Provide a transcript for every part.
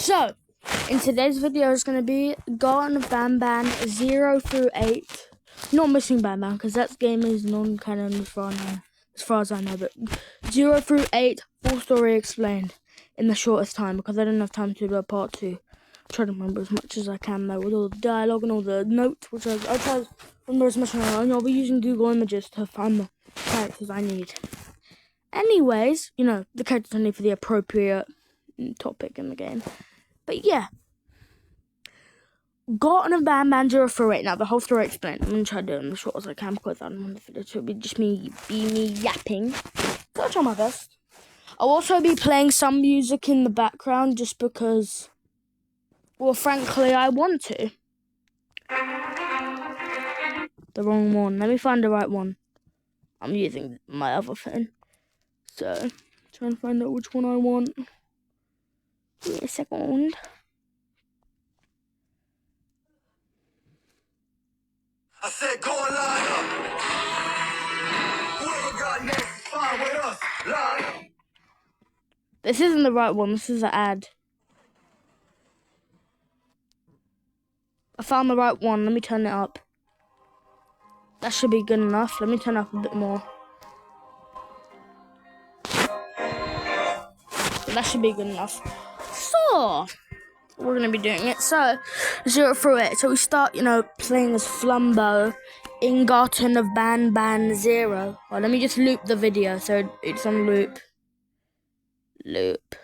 So, in today's video is going to be Garten of Banban 0 through 8. Not missing Banban, because that game is non-canon as far as I know. But 0 through 8, full story explained in the shortest time, because I didn't have time to do a part 2. I'm trying to remember as much as I can though, with all the dialogue and all the notes, which I'll try to remember as much as I know. I'll be using Google Images to find the characters I need. Anyways, you know, the characters I need for the appropriate topic in the game. But yeah, Garten of Banban 0 through 8. Now the whole story explained. I'm gonna try to do it in as short as I can because I don't want the video to be just me yapping. I'll try my best. I'll also be playing some music in the background just because, well, frankly, I want to. The wrong one. Let me find the right one. I'm using my other phone, so trying to find out which one I want. Give me a second. I said, go and line up. Whoever got next, fine with us. Line up. This isn't the right one. This is an ad. I found the right one. Let me turn it up. That should be good enough. Let me turn it up a bit more. That should be good enough. So, we're going to be doing it. So, 0 through 8. So we start, you know, playing as Flumbo in Garten of Banban 0. Oh, let me just loop the video so it's on loop. Loop.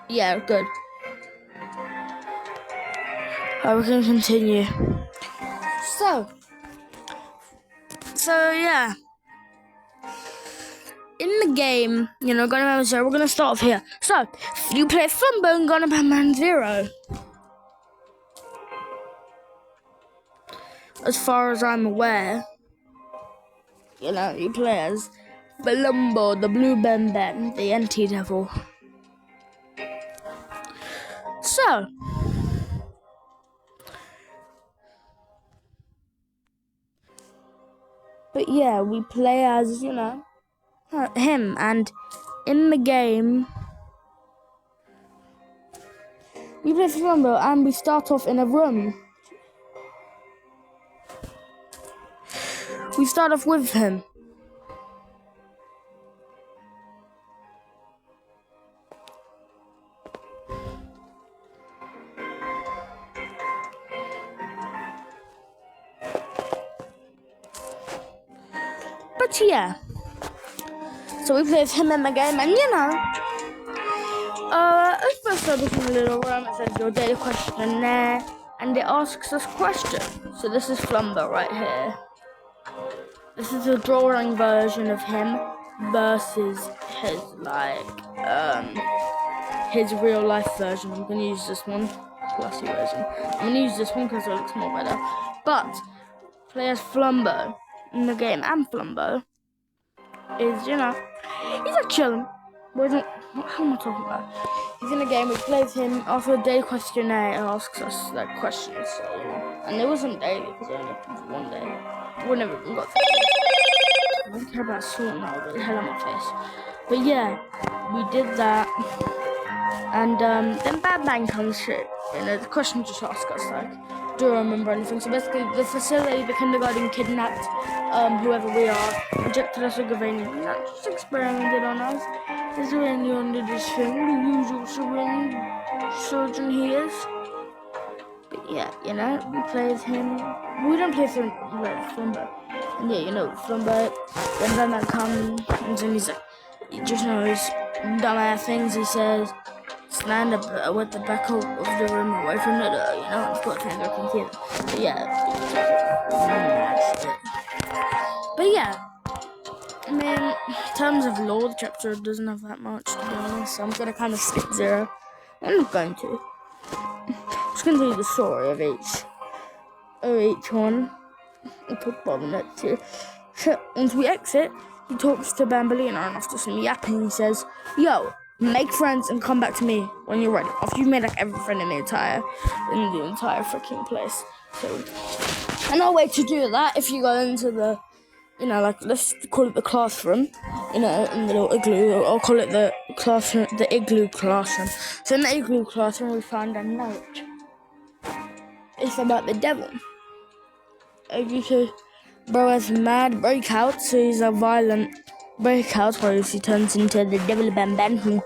Yeah, good. Alright, we can continue. So yeah. In the game, you know, Garten of Banban 0, we're going to start off here. So, you play Flumbo in Garten of Banban 0. As far as I'm aware, you know, you play as Flumbo, the blue Banban, the anti-devil. So, but yeah, we play as, you know, him, and in the game, we play Flumbo, and we start off in a room. We start off with him. But yeah, so we play with him in the game, and you know, let's first start off in a little room. It says your daily questionnaire, and it asks us questions. So this is Flumbo right here. This is a drawing version of him versus his his real life version. I'm gonna use this one, classy version. I'm gonna use this one because it looks more better. But play as Flumbo in the game, and Flumbo is, you know, he's like chilling. What am I talking about? He's in a game, we play with him. After a daily questionnaire, it asks us like questions, so, you know. And it wasn't daily because it only happened for one day. We never even got through. I don't care about sorting out the hell on my face. But yeah, we did that. And then Bad Bang comes through. You know, the question just asks us like, do I remember anything? So basically, the facility, the kindergarten kidnapped whoever we are, injected us with Gavaney, just experimented on us. Is there any under this thing? The usual syringe surgeon he is. But yeah, you know, we play as him. We don't play for Flumbo. And yeah, you know, Flumbo, then that comes, and he's like, he just knows dumbass things he says. Stand up with the back of the room away from the door, you know, I've got to go computer. But yeah. But yeah. I mean, in terms of lore, the chapter doesn't have that much, to be honest, so I'm going to kind of skip 0. I'm not going to. I'm just going to tell you the story of each one. I'll talk about the next two. So, once we exit, he talks to Bambolina, and after some yapping, he says, yo, make friends and come back to me when you're ready. After you've made like every friend in the entire freaking place. So, and no way to do that if you go into the, you know, like, let's call it the classroom, you know, in the little igloo, or call it the classroom, the igloo classroom. So in the igloo classroom, we found a note. It's about the devil. As you see, bro has mad breakout, so he's a violent breakout where he turns into the devil Bam Bam from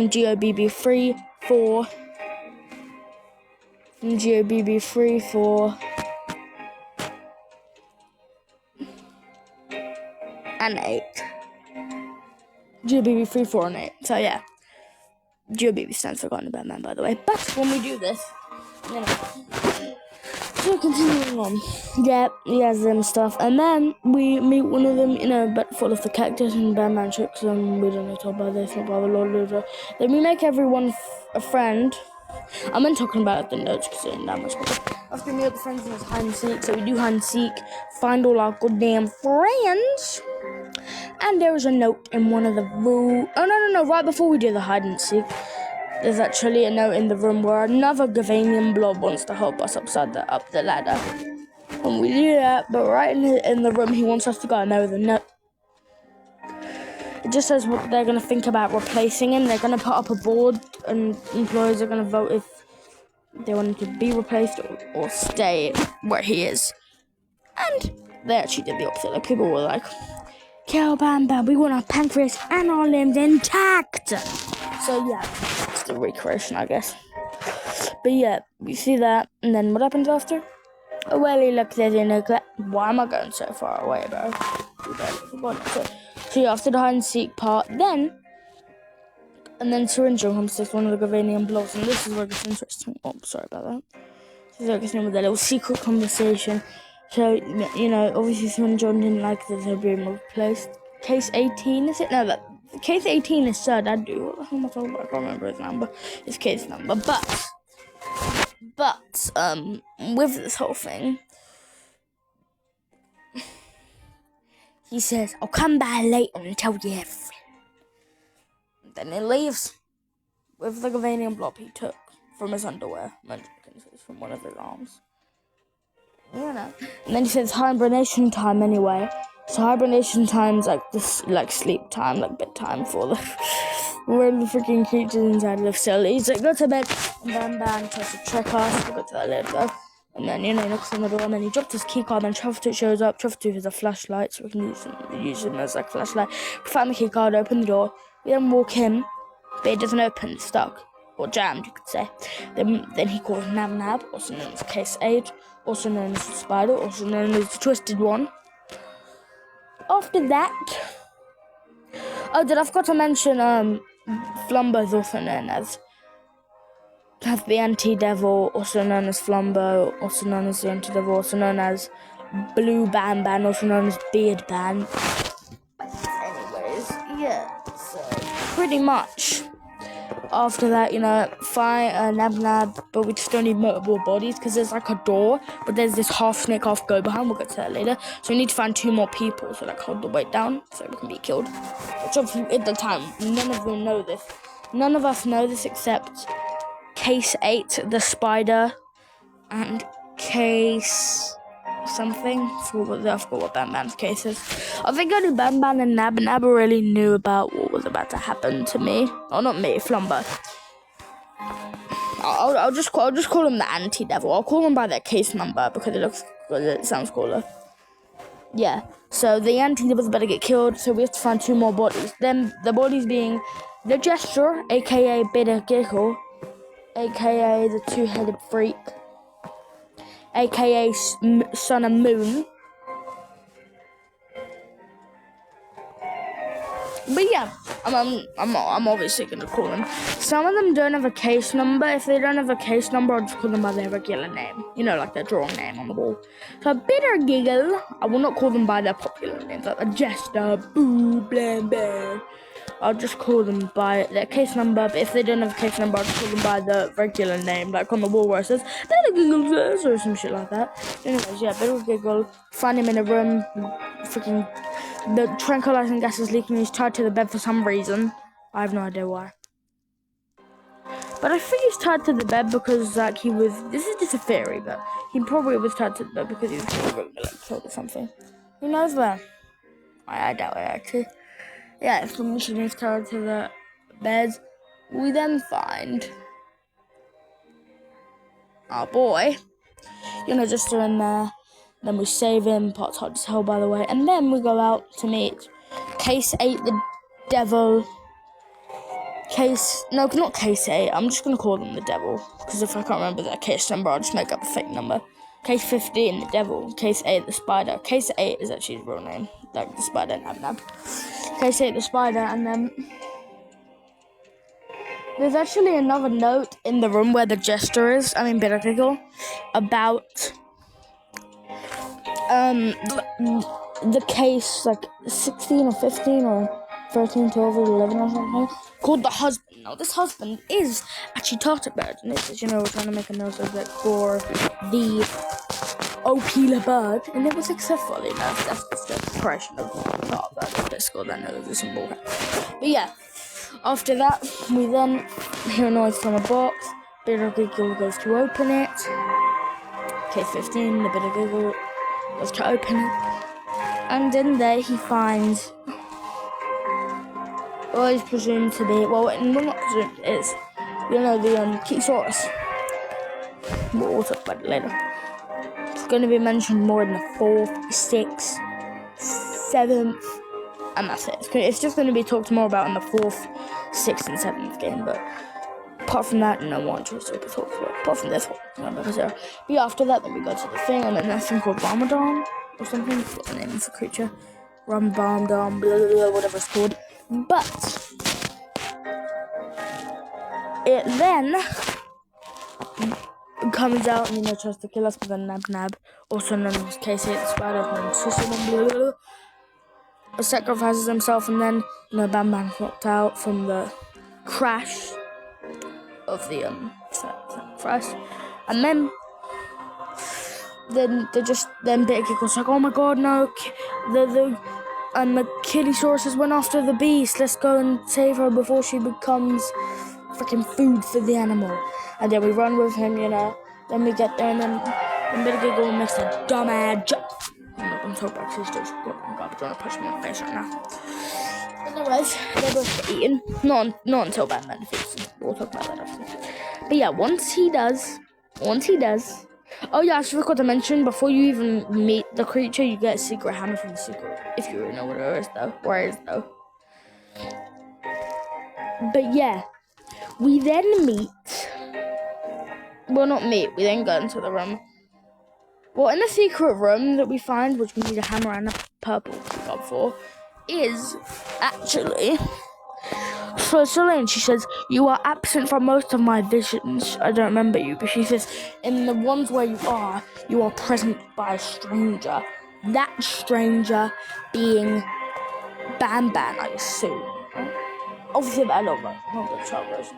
GOBB 3, 4. From GOBB 3, 4. And 8. GOBB 3, 4, and 8. So yeah. GOBB stands for Garten Batman, by the way. But when we do this, so continuing on, yeah, he has them stuff, and then we meet one of them, but full of the cactus and Batman tricks, and we don't know talk about this, not blah blah blah blah. Then we make everyone a friend. I'm not talking about the notes because it ain't that much better. After we meet the friends, it's hide and seek, so we do hide and seek, find all our goddamn friends. And there is a note in one of the room. Oh, no. Right before we do the hide and seek, there's actually a note in the room where another Gavanian blob wants to help us up the ladder. And we do that, but right in the room, he wants us to go. And there is a note. It just says what they're going to think about replacing him. They're going to put up a board, and employees are going to vote if they want him to be replaced or stay where he is. And they actually did the opposite. Like, people were like, kill Bam Bam, we want our pancreas and our limbs intact. So yeah, it's the recreation, I guess. But yeah, you see that, and then what happens after? Oh, well, he looks at it. Why am I going so far away, bro? So yeah, after the hide and seek part, and then Syringe comes to one of the Gavanian blobs, and this is where it gets interesting. Oh, sorry about that. This is where it gets in with a little secret conversation. So, obviously Syringe didn't like that they're being replaced. Case 18, is it? No, Case 18 is Sir Dadu. What the hell am I talking about? I can't remember his number. His case number. But, with this whole thing, he says, I'll come back later and tell you everything. Then he leaves with the Gavanian blob he took from his underwear. From one of his arms. And then he says hibernation time anyway. So hibernation time's like this, like sleep time, like bedtime for the where the freaking creatures inside live. So he's like, go to bed, and Bam tries to trick us. We go to that little go. And then, he knocks on the door, and then he drops his keycard, and Truffle shows up. Truffle has a flashlight, so we can use him as like a flashlight. We find the keycard, open the door. We then walk in, but it doesn't open, it's stuck. Or jammed, you could say. Then he calls Nab Nab, also known as Case 8, also known as the Spider, also known as the Twisted One. After that... Oh, I forgot to mention, Flumbo is also known as... Has the Anti-Devil, also known as Flumbo, also known as the Anti-Devil, also known as Blue Bam Bam, also known as Beard Bam. Anyways, yeah, so pretty much. After that, find Nab Nab, but we just don't need multiple bodies because there's like a door, but there's this half snake, half go behind. We'll get to that later. So we need to find 2 more people to like hold the weight down so we can be killed. Which obviously at the time, none of them know this. None of us know this except Case 8, the Spider, and Case something. I forgot what Bam Bam's case is. I think only Bam Bam and Nab really knew about what was about to happen to me. Oh, not me, Flumbo. I'll just call him the Anti-Devil. I'll call him by their case number because it sounds cooler. Yeah. So the Anti-Devil's better get killed. So we have to find 2 more bodies. Then the bodies being the Gesture, aka Bitter Giggle, aka the 2-headed freak, aka Sun and Moon. But yeah, I'm obviously gonna call them. Some of them don't have a case number. If they don't have a case number, I'll just call them by their regular name. Like their drawing name on the wall. So Bitter Giggle, I will not call them by their popular names, like a Jester, Boo, Blam, Blam. I'll just call them by their case number, but if they don't have a case number, I'll just call them by the regular name, like on the wall where it says, Bitter Giggle says, or some shit like that. Anyways, yeah, Bitter Giggle, find him in a room, freaking, the tranquilizing gas is leaking, he's tied to the bed for some reason. I have no idea why. But I think he's tied to the bed because, like, this is just a theory, but he probably was tied to the bed because he was electrode or something. Who knows where? I doubt it, actually. Yeah, from Michigan, he's tied to the bed, we then find our boy, just in there. Then we save him, part's hard to tell by the way, and then we go out to meet Case 8 the devil. Not Case 8, I'm just gonna call them the devil, because if I can't remember their case number, I'll just make up a fake number. Case 15, the devil. Case 8, the spider. Case 8 is actually his real name, like the spider, Nab. Case 8, the spider, and then there's actually another note in the room where the jester is, Bitter Giggle, about the case, like 16 or 15 or 13, 12 or 11 or something, called the husband. Now, this husband is actually Tartarbird, and it's, we're trying to make a note of it for the Opila bird, and it was successfully enough. That's the expression of Tartarbird. Let's go then, it was some bullshit. But yeah, after that, we then hear a noise from a box. Bitter Giggle goes to open it. Case 15, the Bitter Giggle goes to open it. And in there he finds what is presumed to be, not presumed, it's, the Keysaurus. We'll talk about it later. It's going to be mentioned more in the 4th, 6th, 7th, and that's it. It's just going to be talked more about in the 4th, 6th, and 7th game, but apart from that, no one to super talk about. Apart from this one, but yeah, after that, then we go to the thing, and then that's thing called Ramadan, or something. What's the name of the creature? Ramadan, blah, blah, blah, whatever it's called. But it then comes out and tries to kill us with a Nab, also known as Casey the Spider, sacrifices himself, and then Bam Bam's knocked out from the crash of the sacrifice, and then Bitter Giggle's like, oh my god, no, the Kiddysaurus has went after the beast. Let's go and save her before she becomes freaking food for the animal. And then we run with him, Then we get there, and then Bitter Giggle makes a dumbass jump. I'm not gonna talk about his jokes. God, trying to push me in the face right now. Otherwise, they're both eaten. Not until Batman defeats him. We'll talk about that after. But yeah, once he does. Oh yeah, I forgot to mention, before you even meet the creature, you get a secret hammer from the secret, if you really know where it is though. But yeah, we then meet, we then go into the room. Well, in the secret room that we find, which we need a hammer and a purple keycard for, is actually for Celine. She says, you are absent from most of my visions. I don't remember you, but she says, in the ones where you are present by a stranger. That stranger being Bam Bam, I assume. Obviously the adult version, not the child version.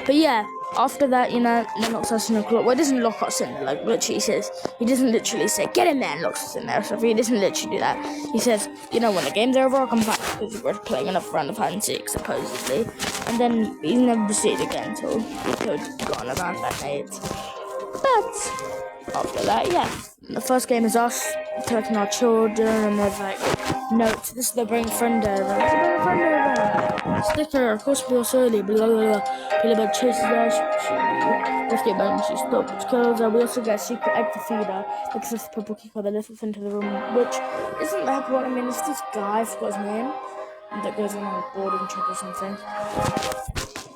But yeah, after that, then locks us in a closet. Well, it doesn't lock us in there, like literally says, he doesn't literally say, get in there, and locks us in there. So he doesn't literally do that. He says, when the game's over, I'll come back, because we're playing enough round of hide and seek, supposedly. And then he's never proceeded again until gone around that night. But after that, yeah, the first game is us taking our children, and there's like notes. This is the bring friend over. Sticker, of course, we also early, blah blah blah. Pillabud chases us. Let's get back and she stops. Kills her. We also get a secret egg to feed her. Because it's the purple key card that lets us into the room, which isn't that what it's this guy, I forgot his name, that goes on a boarding trip or something.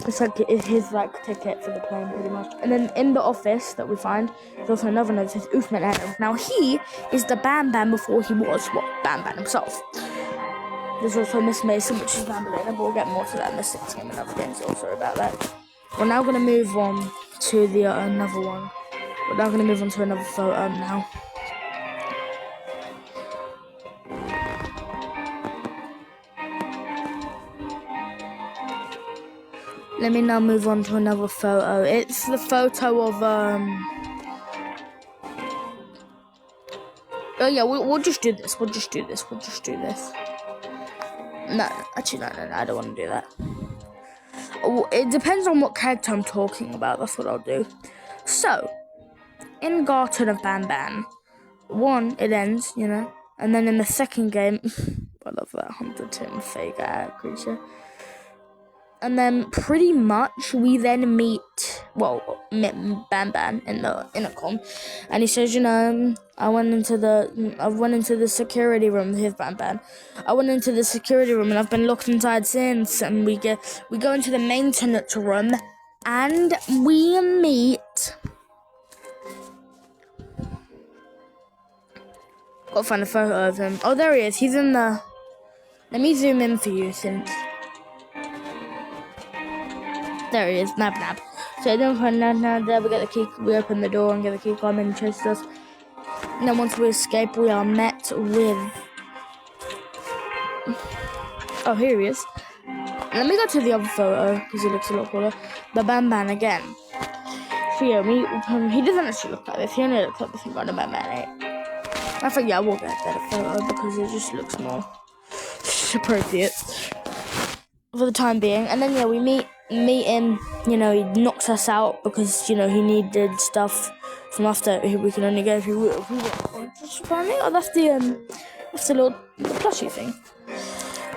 It's like his ticket for the plane, pretty much. And then in the office that we find, there's also another note that says Oofman Adam. Now he is the Bam Bam before he was Bam Bam himself. There's also Miss Mason, which is Bambalina, but we'll get more to that in the 6th game and other games also about that. We're now going to move on to the another one. We're now going to move on to another photo now. Let me now move on to another photo. It's the photo of oh yeah, we'll just do this. No, actually, no, I don't want to do that. It depends on what character I'm talking about, that's what I'll do. So, in Garten of Bam Bam, 1, it ends, And then in the second game, I love that Hunter Tim fake creature. And then pretty much we then meet Bam Bam in the intercom, and he says, I went into the security room with Bam Bam. I went into the security room and I've been locked inside since. And we go into the maintenance room, and we meet. Gotta find a photo of him. Oh, there he is. He's in the. Let me zoom in for you since. There he is, Nab. So then from Nab there, we get the key. We open the door and get the key card and chase us. And then once we escape, we are met with. Oh, here he is. Let me go to the other photo because he looks a lot cooler. The Bam Bam again. So yeah, he doesn't actually look like this. He only looks like this in Bam Bam 8. I think I will get a better photo because it just looks more appropriate for the time being. And then yeah, we meet him. He knocks us out because he needed stuff from after. We can only go if we want. Oh, that's the little plushie thing.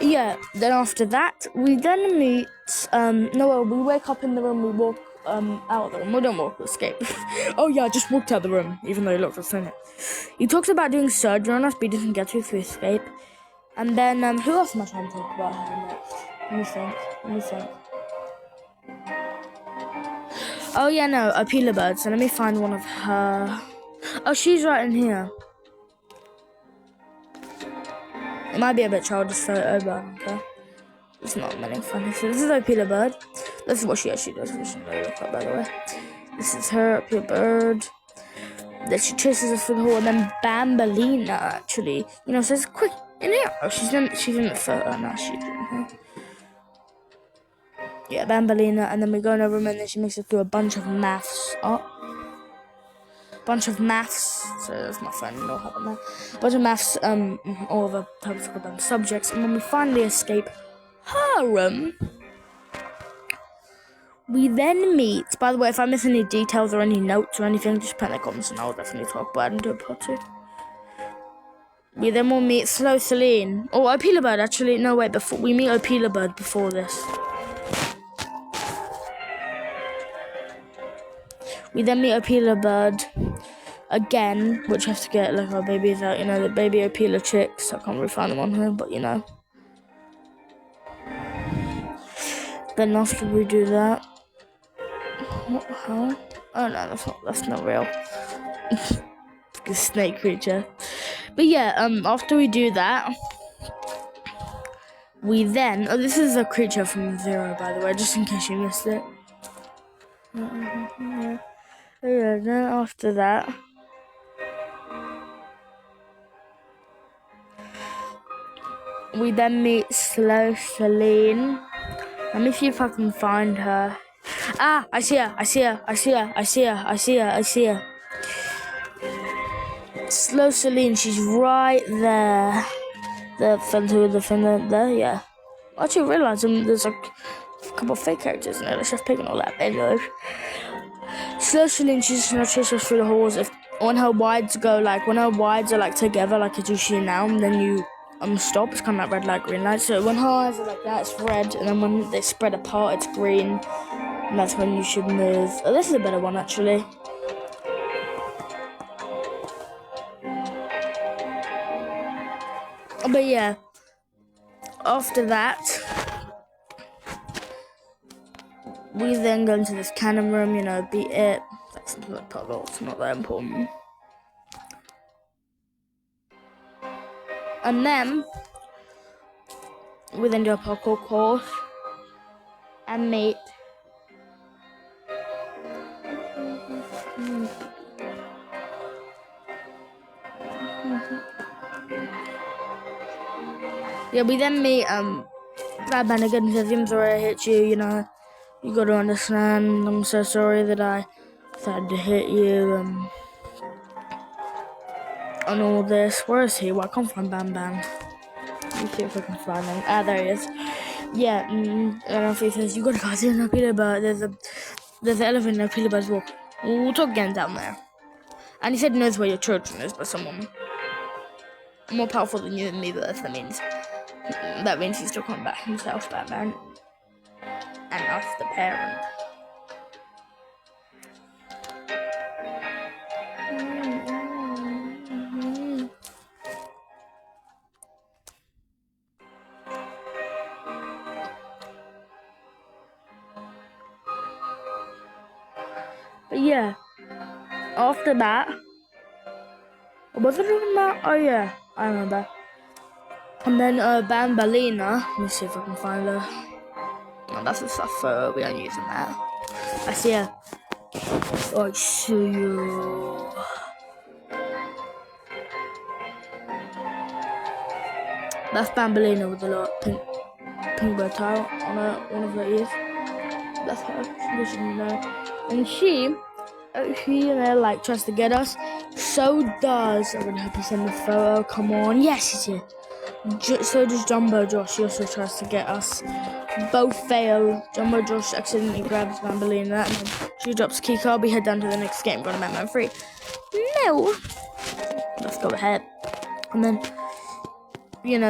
Yeah. Then after that, we then meet. We wake up in the room. We walk out of the room. We don't walk. We escape. Oh yeah, I just walked out of the room, even though he locked us in it. He talks about doing surgery on us, but he doesn't get to, so we escape. And then who else am I trying to talk about here next? Let me think. Oh yeah, no, Apila Bird. So let me find one of her. Oh, she's right in here. It might be a bit childish photo, but okay. It's not many funny. So this is Apila Bird. This is what she actually does. We should look up, by the way. This is her, Apila Bird. That she chases us through the hall, and then Bambalina actually, says, "Quick, in here!" Oh, she's in the photo now. She's in here. Yeah, Bambalina, and then we go in her room, and then she makes it through a bunch of maths. So that's my phone. No help on that. Bunch of maths. All of the subjects, and when we finally escape her room. We then meet. By the way, if I miss any details or any notes or anything, just put in the comments and I'll definitely talk about it and do a part 2. We then will meet Slow Celine. Oh, Apila Bird, actually. No, wait, we meet Apila Bird before this. We then meet Apila Bird again, which has to get like our babies out, the baby Apila chicks. I can't really find them on her, but Then after we do that. What the hell? Oh no, that's not real. The snake creature. But yeah, after we do that, we then this is a creature from Zero, by the way, just in case you missed it. Yeah, then after that, we then meet Slow Celine. Let me see if I can find her. Ah, I see her. Slow Celine, she's right there. The defender there, yeah. I actually realised there's like a couple of fake characters in there. Let's just pick all that. Anyways. Slow Celine, she's just gonna chase us through the halls. When her wides are like together, like as you see now, then you stop. It's kind of like red light, green light. So when her eyes are like that, it's red, and then when they spread apart, it's green. And that's when you should move. Oh, this is a better one, actually. But yeah, after that, we then go into this cannon room, beat it. That's not puzzle, it's not that important. And then, we then do a parkour course and meet Yeah, we then meet Brad Bannigan and says, "I'm sorry I hit you, you gotta understand, I'm so sorry that I decided to hit you, and all this." Where is he? Well, I can't find Bam Bam. Let me see if I can find him. Ah, there he is. Yeah, and he says, "You gotta go see no Peter Bird, there's an elephant in Peter Bird's walk. We'll talk again down there." And he said he knows where your children is, but someone more powerful than you and me, but that means he still can't back himself, Batman. And us, the parent. But yeah, after that, was I talking about? Oh yeah, I remember. And then Bambalina, let me see if I can find her. Oh, that's the stuff we aren't using that. I see her. I see you. That's Bambalina with a little pink bow tie on one of her ears. That's her. You should know. And she like tries to get us. So does. I'm gonna have to send the photo. Come on. Yes, it's here. So does Jumbo Josh. He also tries to get us. Both fail. Jumbo Josh accidentally grabs Bambalina and then she drops Kika. We head down to the next game. Gonna Batman 3. No. Let's go ahead. And then,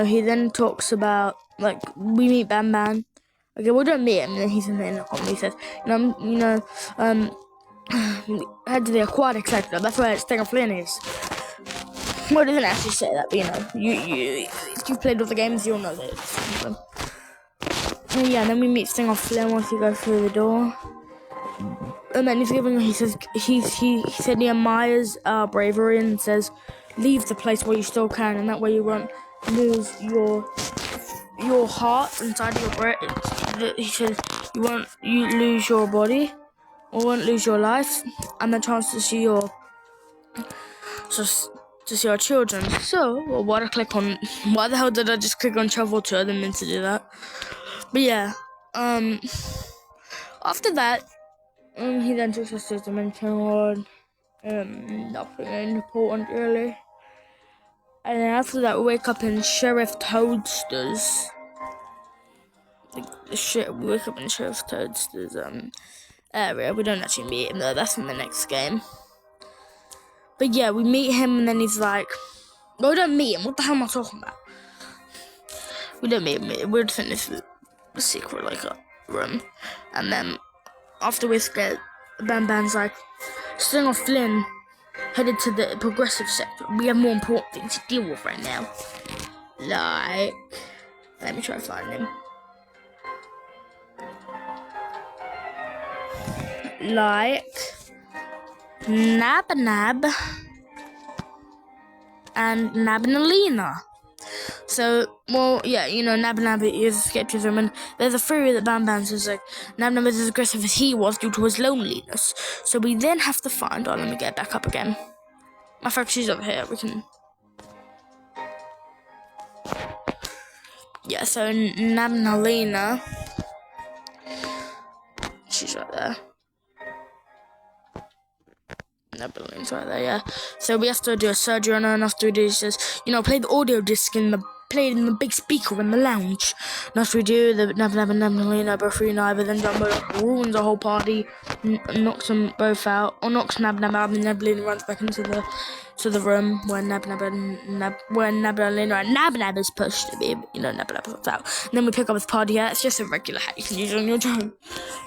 he then talks about, like, we meet Bam. Okay, we don't meet him. And then he's in the intercom. He says, head to the aquatic sector. That's where Stinger Flynn is. Well, it doesn't actually say that, but if you've played all the games, you'll know that it's Stinger Flynn. Yeah, then we meet Stinger Flynn once we go through the door. And then he says he said he admires our bravery and says, leave the place where you still can, and that way you won't lose your heart inside your brain. He says you lose your body, or won't lose your life, and the chance to see your children. So, why did I click on? Why the hell did I just click on travel to? I didn't mean to do that. But yeah, after that, he then takes us to the dimension world. Nothing important really. And then after that, we wake up in Sheriff Toadster's. We wake up in Sheriff Toadster's area. We don't actually meet him though. That's in the next game. But yeah, we meet him and then he's like, well, we don't meet him. What the hell am I talking about? We don't meet him. We're just in this secret room, and then after we're scared, Bam's like, Stinger Flynn headed to the progressive sector. We have more important things to deal with right now. Like, let me try to find him. Like, Nab and Nabnalina. So, well, yeah, Nab is escaped his room, and there's a theory that Bam says, like, Nab is as aggressive as he was due to his loneliness. So we then have to find, let me get back up again. My fact, she's over here, we can... Yeah, so Nabnalina, she's right there. Nabnalina's right there, yeah. So we have to do a surgery on her, and after we do, she says, play the audio disc play it in the big speaker in the lounge. And after we do, the Nab and Nabnalina both reunite, but then Jumbo ruins the whole party, knocks them both out, or knocks Nab out, and Nabnalina runs back into the room where Nabnalina and Nab is pushed to be, Nab puts out. And then we pick up his party hat. It's just a regular hat you can use on your drone.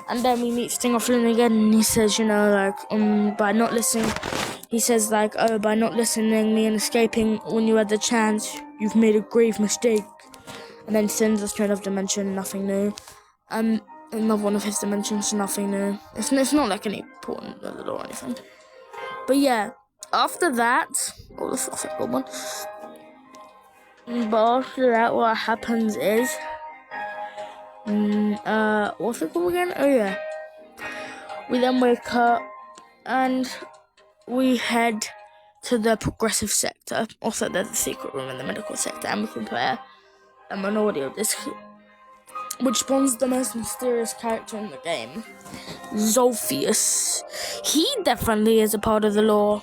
And then we meet Stinger Flynn again, and he says, by not listening, he says, by not listening me and escaping when you had the chance, you've made a grave mistake. And then sends us to another dimension, nothing new. Another one of his dimensions, nothing new. It's not like any important or anything. But yeah, after that, this looks like a good one. But after that, what happens is, what's it called again? Oh yeah. We then wake up and we head to the progressive sector. Also, there's a secret room in the medical sector, and we can play an audio disc, which spawns the most mysterious character in the game, Zolphius. He definitely is a part of the lore.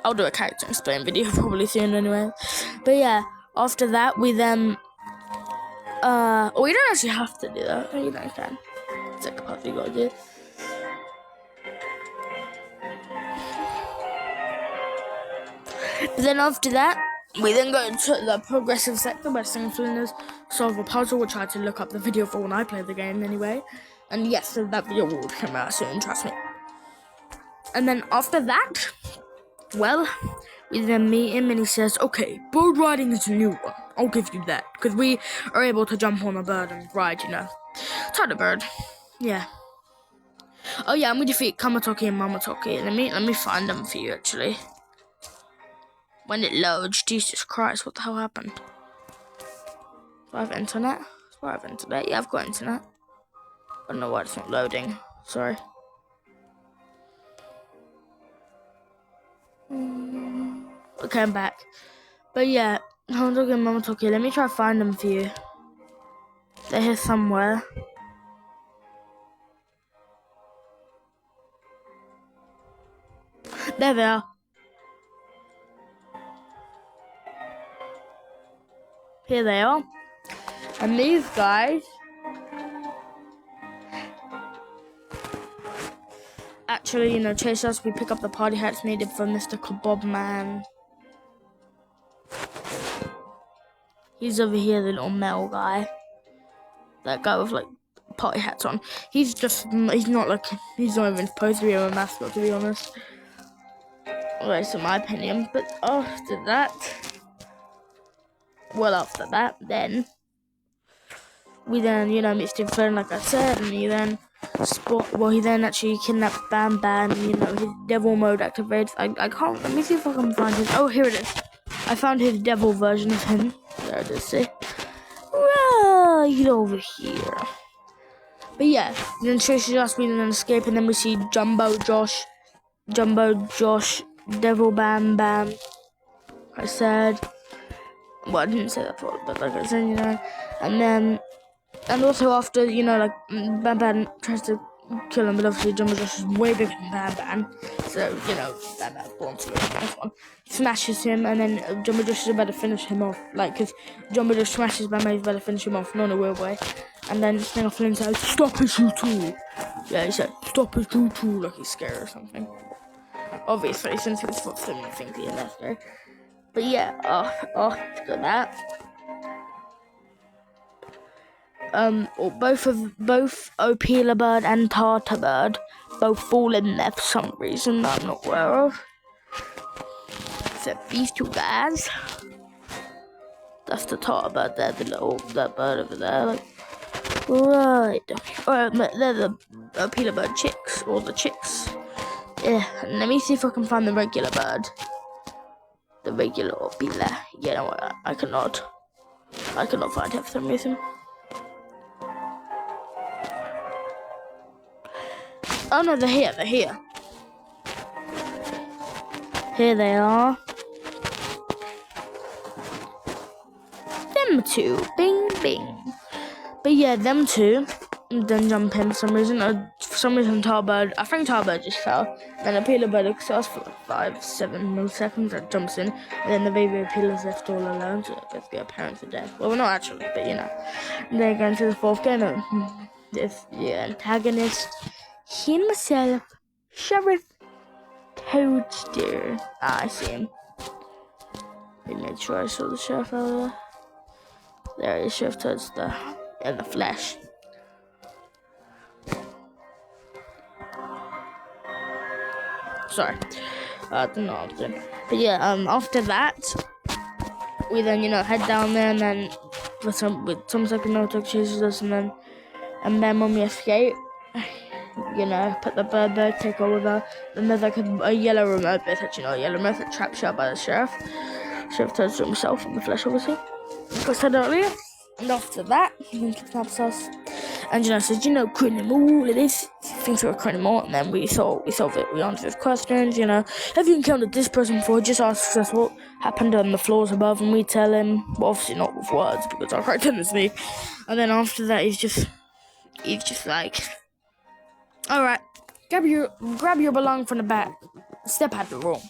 I'll do a character explain video probably soon anyway. But yeah, after that we then we don't actually have to do that. You can. It's like a part you gotta do. But then after that, we then go into the progressive sector where Singflinders solve a puzzle, which I had to look up the video for when I played the game anyway. And yes, so that video will come out soon, trust me. And then after that, well, we then meet him and he says, okay, bird riding is a new one. I'll give you that. Because we are able to jump on a bird and ride, you know. Try the bird. Yeah. Oh yeah, and we defeat Kamatoki and Mamatoki. Let me find them for you actually. When it loads, Jesus Christ, what the hell happened? Do I have internet? Do I have internet? Yeah, I've got internet. I don't know why it's not loading. Sorry. Okay, I'm back. But yeah, Kamatoki and Mamatoki, let me try to find them for you. They're here somewhere. There they are. Here they are. And these guys actually, you know, chase us. We pick up the party hats needed for Mr. Kebab Man. He's over here, the little metal guy. That guy with like party hats on. He's not even supposed to be a mascot, to be honest. Well, that's in my opinion. But after that, then we then, you know, meet Steve Flynn, like I said, and he then actually kidnapped Bam Bam, you know, his devil mode activates. I can't, let me see if I can find his, oh, here it is. I found his devil version of him. There it is, see? Right over here. But yeah, then chases us, we then escape, and then we see Jumbo Josh, Devil Bam Bam. I said, well, I didn't say that for, but like I said, you know, and also after, you know, like Bam Bam tries to kill him, but obviously Jumbo Josh is way bigger than Bam Bam, so you know, Bam Bam's born to lose this one. He smashes him, and then Jumbo Josh is about to finish him off, like, because Jumbo Josh smashes Bam Bam, he's about to finish him off, not in a weird way. And then Slinger Flynn says, stop it, you two. Yeah, he said, stop it, you two, like he's scared or something. Obviously, since he's for Flynn, I think he's not scared. But yeah, after that, both Opila Bird and Tartar Bird both fall in there for some reason that I'm not aware of. Except these two guys. That's the Tartar Bird there, that bird over there, like. Right. They're the Opila Bird chicks, or the chicks. Yeah, let me see if I can find the regular bird. The regular Opila. Yeah, no, I cannot find him for some reason. Oh no, they're here. Here they are. Them two. Bing, bing. But yeah, them two then jump in for some reason. Tarbird, I think Tarbird just fell. Then Opila Bird excels for like 5-7 milliseconds that jumps in. And then the baby Opila's left all alone, so basically a parent to death. Well, not actually, but you know. And then going to the fourth game, the antagonist himself, Sheriff Toadster. I see him. Let me make sure I saw the sheriff over there. There is Sheriff Toadster in the flesh. Sorry, I don't know what I'm doing. But yeah, after that, we then, you know, head down there, and then with some second Miltok chases us, and then when we escape, you know, put the bird there, take over, then there's like a yellow remote bit, you know, a yellow remote that's trapped shut by the sheriff. Sheriff turns to himself in the flesh, obviously, like I said earlier. And after that, he kidnaps us. And, you know, says, you know, criminal, it is. Thinks we're a criminal. And then we solve it. We answer his questions, you know. Have you encountered this person before? Just asks us what happened on the floors above. And we tell him, well, obviously not with words, because our character doesn't speak. And then after that, he's just like, alright, grab your belongings from the back. Step out the room.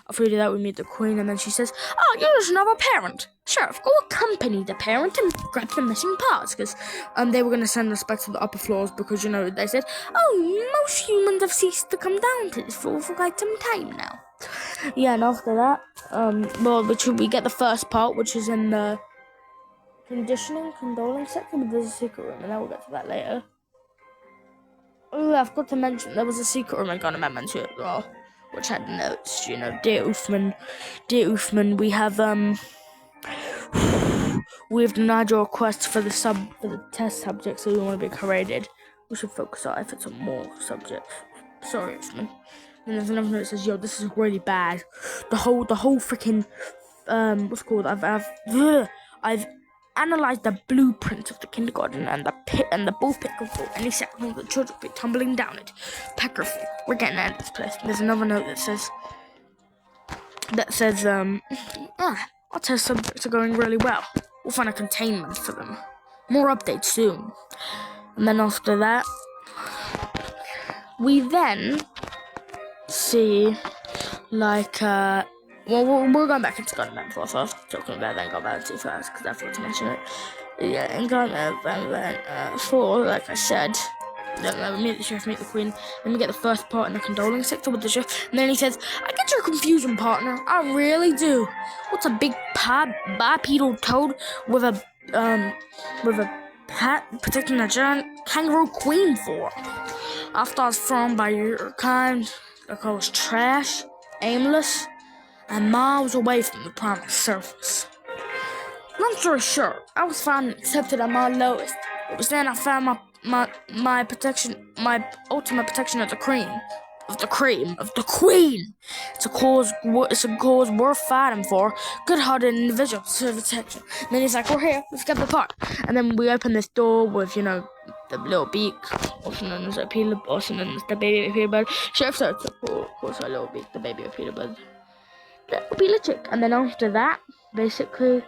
After we do that, we meet the queen, and then she says, "Oh, you're just another parent. Sheriff, go accompany the parent and grab the missing parts." Because they were going to send us back to the upper floors because, they said, "Oh, most humans have ceased to come down to this floor for quite some time now." Yeah, and after that, we get the first part, which is in the condoling section, but there's a secret room, and I will get to that later. Oh, I forgot to mention, there was a secret room I got an amendment to it as well, which had notes, Dear Uthman, we've denied your request for the test subjects, so we want to be created. We should focus our efforts on more subjects. Sorry, Uthman. And there's another note that says, "Yo, this is really bad. The whole freaking, what's it called? I've analyzed the blueprint of the kindergarten and the ball pit can fall any second. The children will be tumbling down it. Petrified. We're getting out of this place." There's another note that says, our test subjects are going really well. We'll find a containment for them. More updates soon. And then after that, we then see, we're going back into Garten before first, talking about then go back too fast, because I forgot to mention it. Yeah, in Garten 4, like I said, then we meet the sheriff, meet the queen, then we get the first part in the condoling sector with the sheriff, and then he says, "I get your confusion, partner, I really do. What's a big bipedal toad with a hat protecting a giant kangaroo queen for? After I was thrown by your kind, like I was trash, aimless, and miles away from the promised surface. Long story short, I was found and accepted at my lowest. It was then I found my protection, my ultimate protection of the queen. It's a cause worth fighting for. Good-hearted individual deserve protection." And then he's like, "We're here. Let's get the part." And then we open this door with, the little beak, also known as the baby Peter Bud. Sheriff said, "Of course, our little beak, the baby Peter Bud. That will be legit." And then after that, basically,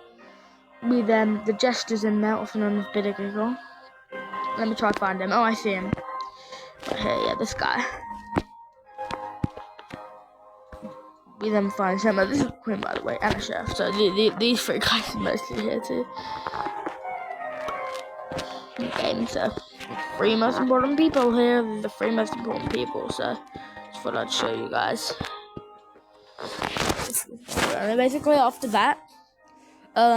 the jester's in there, also known as Biddy Giggle. Let me try to find him. Oh, I see him. Right here, yeah, this guy. We then find him. This is the queen, by the way, and the sheriff. So these three guys are mostly here too. Okay, so three most important people here. The three most important people. So just thought I'd show you guys. And basically, after that,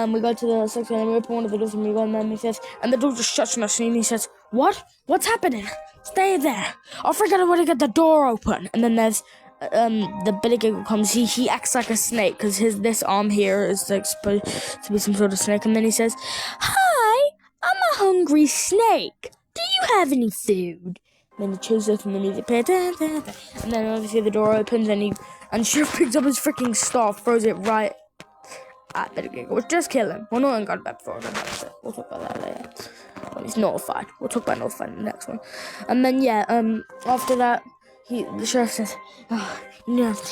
we go to the section and we open one of the doors and we go, and then he says, and the door just shuts on us, and he says, "What? What's happening? Stay there. I'll figure out how to get the door open." And then there's the Billy Giggle comes. He acts like a snake because this arm here is like supposed to be some sort of snake. And then he says, "Hi, I'm a hungry snake. Do you have any food?" And then he chooses it from the music. And then obviously the door opens and Sheriff picks up his freaking staff, throws it right at Billy Giggle, which just kill him. Well, not in God Bad before. We'll talk about that later. When he's notified. We'll talk about notified in the next one. And then after that, the sheriff says,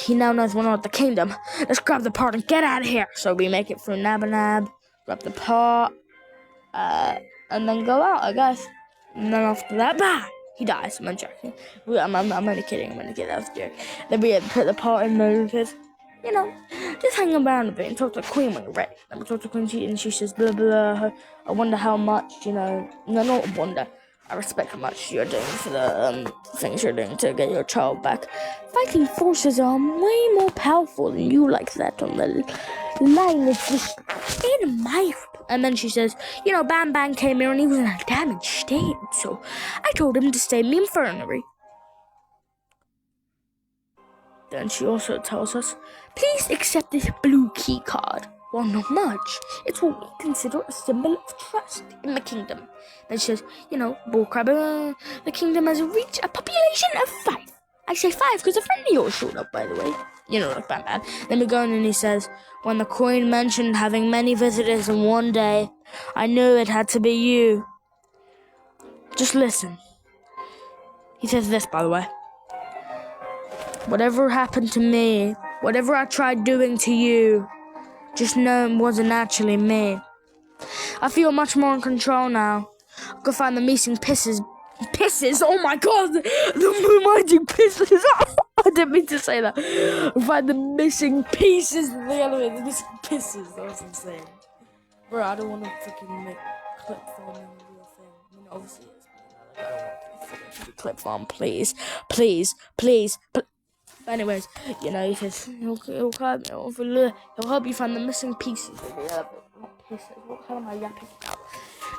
he now knows we're not at the kingdom. Let's grab the part and get out of here. So we make it through Nabanab, grab the part, and then go out, I guess. And then after that, he dies. I'm joking. I'm only kidding. I'm only kidding. That was a joke. Then we put the part in the just hang around a bit and talk to the queen when you're ready. Then we talk to the queen and she says, blah, blah, I wonder how much, no, not wonder. I respect how much you're doing for the things you're doing to get your child back. Fighting forces are way more powerful than you like that on the line. It's just in my... And then she says, Bam Bam came here and he was in a damaged state, so I told him to stay in the infirmary. Then she also tells us, please accept this blue key card. Well, not much. It's what we consider a symbol of trust in the kingdom. Then she says, bullcrab, the kingdom has reached a population of 5. I say 5 because a friend of yours showed up, by the way. Like Bam Bam. Then we go in and he says, when the queen mentioned having many visitors in one day, I knew it had to be you. Just listen. He says this, by the way. Whatever happened to me, whatever I tried doing to you, just know it wasn't actually me. I feel much more in control now. Go find the missing pieces pisses. Oh my god, the magic pisses. I didn't mean to say that. We find the missing pieces in the elevator. The missing pisses. That was insane. Bro, I don't want to freaking make clip farming a real thing. I mean, obviously it's, but I don't want to be clip farm. Please. Anyways, you know, he says he'll help you find the missing pieces of the elevator. Pieces. What hell am I yapping about?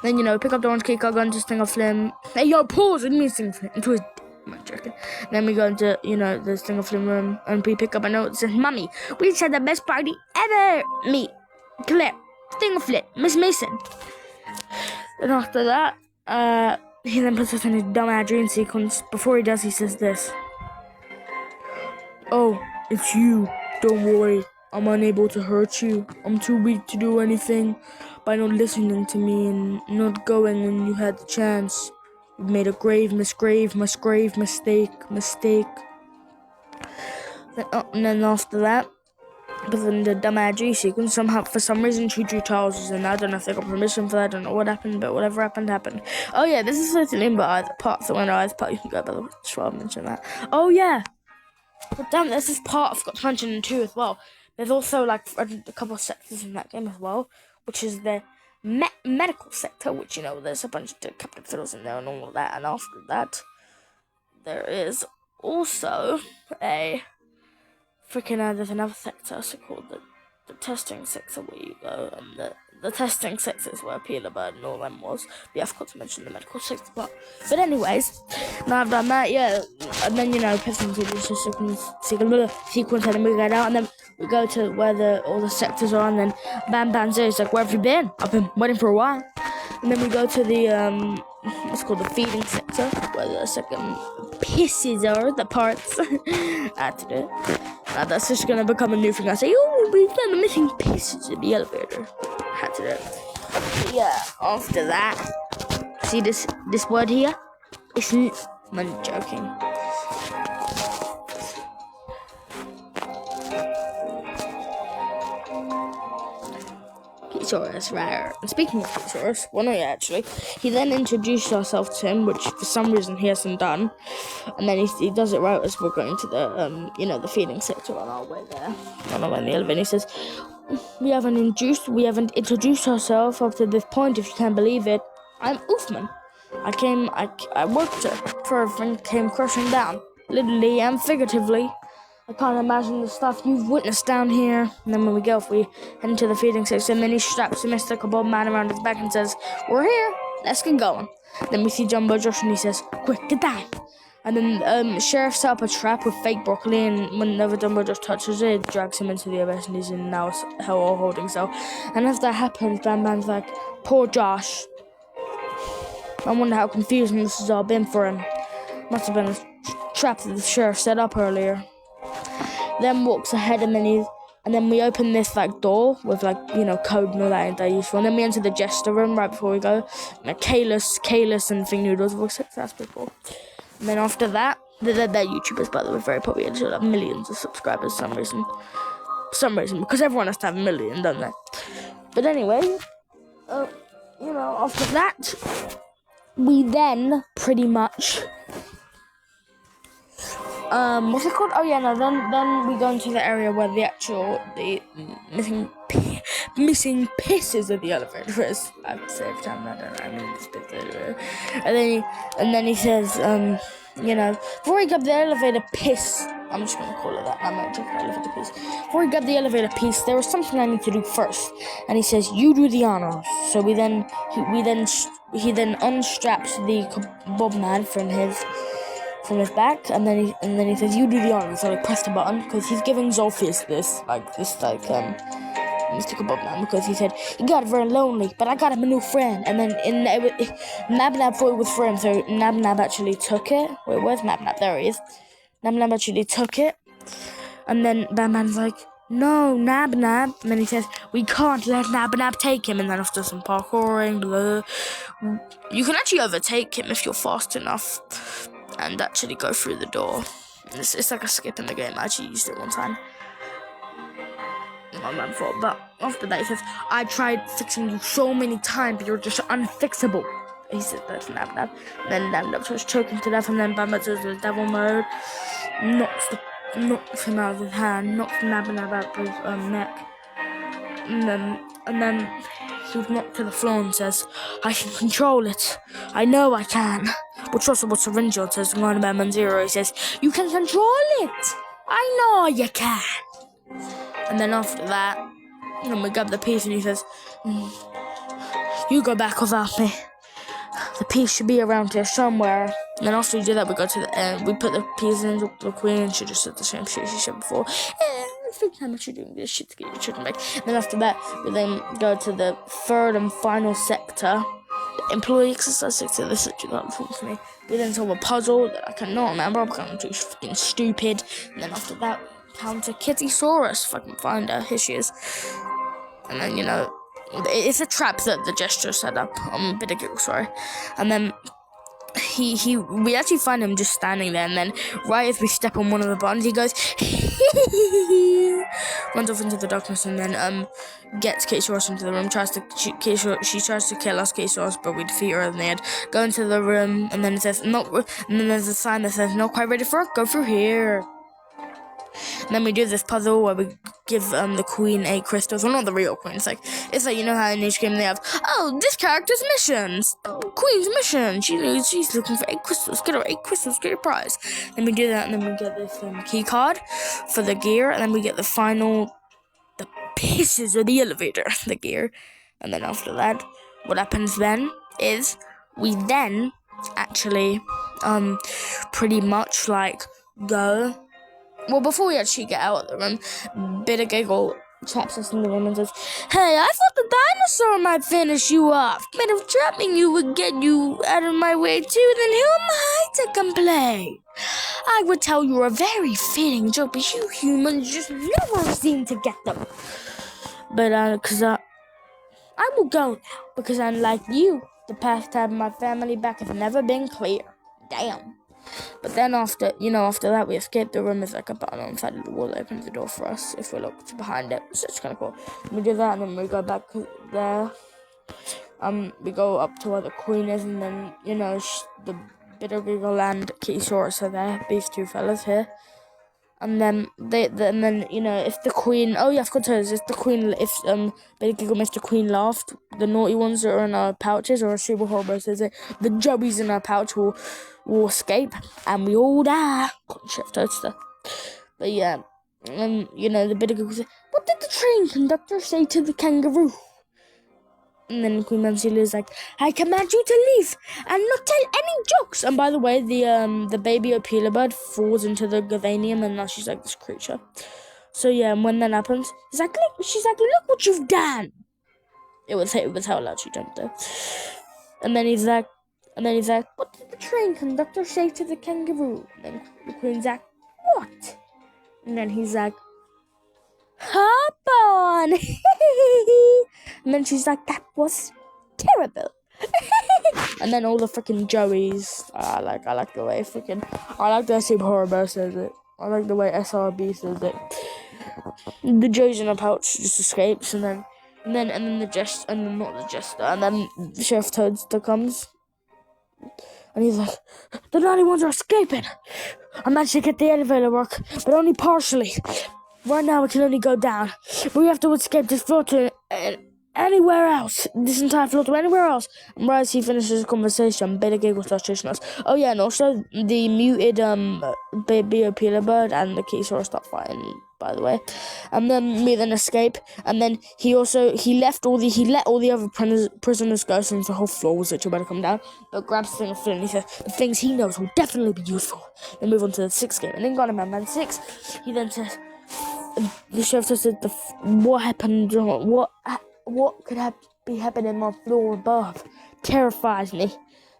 Then, you know, pick up the orange key card, go into Stinger Flim. Hey, yo, pause! It means Stinger Flim. Into his... I'm joking. Then we go into, you know, the Stinger Flim room, and we pick up a note that says, Mummy, we just had the best party ever! Me, Claire, Stinger Flim, Miss Mason. And after that, he then puts us in his dumb dream sequence. Before he does, he says this. Oh, it's you. Don't worry. I'm unable to hurt you. I'm too weak to do anything by not listening to me and not going when you had the chance. You've made a grave mistake. And then after that, but then the dumb G sequence, somehow, for some reason, Choo Choo Charles was in there. I don't know if they got permission for that. I don't know what happened, but whatever happened. Oh yeah, this is certainly in the part, so when I was part, you can go by the way. Just want to mention that. Oh yeah. But damn, there's this part I've got to mention in 2 as well. There's also like a couple of sectors in that game as well, which is the medical sector, which, you know, there's a bunch of captive fiddles in there and all of that. And after that, there is also a freaking there's another sector, so called the testing sector, where you go, and the testing sector is where Peter Bird and all them was. But yeah, I forgot to mention the medical sector part. But anyways, now I've done that, yeah, and then, you know, Pistons introduce a sequence, and then we get out, and then we go to where all the sectors are, and then Bam Bam says, like, where have you been? I've been waiting for a while. And then we go to the what's called the feeding sector, where the second pisses are, the parts. I had to do it. Now that's just gonna become a new thing. I say, oh, we found the missing pieces of the elevator. I had to do it. But yeah, after that, see this word here? I'm joking. Thesaurus, right? And speaking of thesaurus, well, no, yeah, actually, he then introduced ourselves to him, which for some reason he hasn't done, and then he does it right as we're going to the you know, the feeding sector on our way there, on our way in the elevator. He says, we haven't introduced ourselves up to this point, if you can't believe it. I'm Oofman. I worked for a friend, came crashing down, literally and figuratively. I can't imagine the stuff you've witnessed down here. And then when we go, if we head into the feeding section, then he straps a Mr. Kabob man around his back and says, we're here, let's get going. Then we see Jumbo Josh and he says, quick, get down. And then Sheriff set up a trap with fake broccoli, and whenever Jumbo Josh touches it, it drags him into the abyss, and he's in now hell or holding cell. And as that happens, Bam Bam's like, poor Josh. I wonder how confusing this has all been for him. Must have been a trap that the sheriff set up earlier. Then walks ahead, and then we open this like door with like, you know, code and all that ain't that useful. And then we enter the jester room right before we go. And Kalis and Thing Noodles voice. That's pretty cool. And then after that, they're YouTubers, by the way, very popular. They have millions of subscribers for some reason, because everyone has to have a million, don't they? But anyway, you know, after that, we then pretty much. What's it called? Oh yeah, no. Then we go into the area where the missing pieces of the elevator is. I would say every time I mean this bit. And then he says, you know, before we grab the elevator piece, I'm just gonna call it that. I'm not taking the elevator piece. Before we grab the elevator piece, there was something I need to do first. And he says, you do the honors. So he then unstraps the Bob man from his back, and then he says, you do the honors. So I press the button, because he's giving Zolfius this Mystical Bob man, because he said, he got very lonely, but I got him a new friend. And then Nab thought it was for him, so Nab actually took it. Wait, where's Nab? There he is. Nab actually took it, and then Batman's like, no, Nab. And then he says, we can't let Nab take him. And then after some parkouring, blah, you can actually overtake him if you're fast enough and actually go through the door. It's like a skip in the game. I actually used it one time. But after that, he says, I tried fixing you so many times, but you're just unfixable. he says that to Nab Nab. And then Nab Nab starts choking to death, and then Bamba goes to the devil mode, knocks him out of his hand, knocks Nab Nab out of his neck, and then he's knocked to the floor and says, "I can control it. I know I can." Which also what Syringeon says in Iron Man 0. He says, "You can control it. I know you can." And then after that, we grab the piece and he says, "You go back without me. The piece should be around here somewhere." And then after we do that, we go to the end. We put the piece in the queen, and she just said the same shit she said before. Every time you're doing this shit to get your children back. And then after that, we then go to the third and final sector, the employee exercise sector. This is actually not important for me. We then solve a puzzle that I cannot remember because I'm too fucking stupid. And then after that, counter Kittysaurus, if I can find her. Here she is. And then, it's a trap that the gesture set up. I'm a bit of giggle, sorry. And then we actually find him just standing there, and then right as we step on one of the buttons, he goes runs off into the darkness, and then gets Kittysaurus into the room. She tries to kill us, Kittysaurus, but we defeat her in the end. Go into the room, and then it says and then there's a sign that says "Not quite ready for it. Go through here." And then we do this puzzle where we give the queen 8 crystals. Well, not the real queen. It's like how in each game they have, this character's missions. Queen's mission. She's looking for 8 crystals. Get her 8 crystals. Get her prize. Then we do that, and then we get this key card for the gear, and then we get the pieces of the elevator, the gear. And then after that, what happens then is we then actually pretty much like go. Well, before we actually get out of the room, Bitter Giggle traps us in the room and says, "Hey, I thought the dinosaur might finish you off. But if trapping you would get you out of my way too, then who am I to complain? I would tell you a very fitting joke, but you humans just never seem to get them. But, I will go now, because unlike you, the pastime of my family back has never been clear. Damn." But then after that, we escape the room. There's like a button on the side of the wall that opens the door for us if we look behind it. So it's kind of cool. We do that, and then we go back there. We go up to where the queen is, and then, the Bitter Giggle and Kittysaurus are there. These two fellas here. And then if the queen, I forgot to tell you, if Bitter Giggle makes the queen laugh, the naughty ones that are in our pouches, or Super Horrible says it, the joeys in our pouch will escape, and we all die. Chef Toaster. But yeah, the Bitter Giggle says, "What did the train conductor say to the kangaroo?" And then Queen Mancilla is like, "I command you to leave and not tell any jokes." And by the way, the baby Opila bird falls into the Gavanium, and now she's like this creature. So yeah, and when that happens, she's like, "Look what you've done." It was how loud she jumped though. And then he's like, "What did the train conductor say to the kangaroo?" And then the Queen's like, "What?" And then he's like, "Hop on." And then she's like, "That was terrible." And then all the freaking joeys, I like the way Super Horrible says it. I like the way SRB says it. The joeys in a pouch just escapes, and then Chef Toadster comes, and he's like, "The naughty ones are escaping. I managed to get the elevator work, but only partially. Right now we can only go down. We have to escape this floor to anywhere else. This entire floor to anywhere else." And right as he finishes the conversation, Bitter Giggle starts chasing us. Oh yeah, and also the muted baby Opila bird and the Kittysaurus start fighting, by the way. And then we then escape, and then he let all the other prisoners go, since the whole floor was literally about to come down, but grabs the thing of Flynn and he says the things he knows will definitely be useful. Then move on to the 6th game, and then got him at Man 6. He then says, the chef said, "What happened? What could be happening on the floor above? Terrifies me.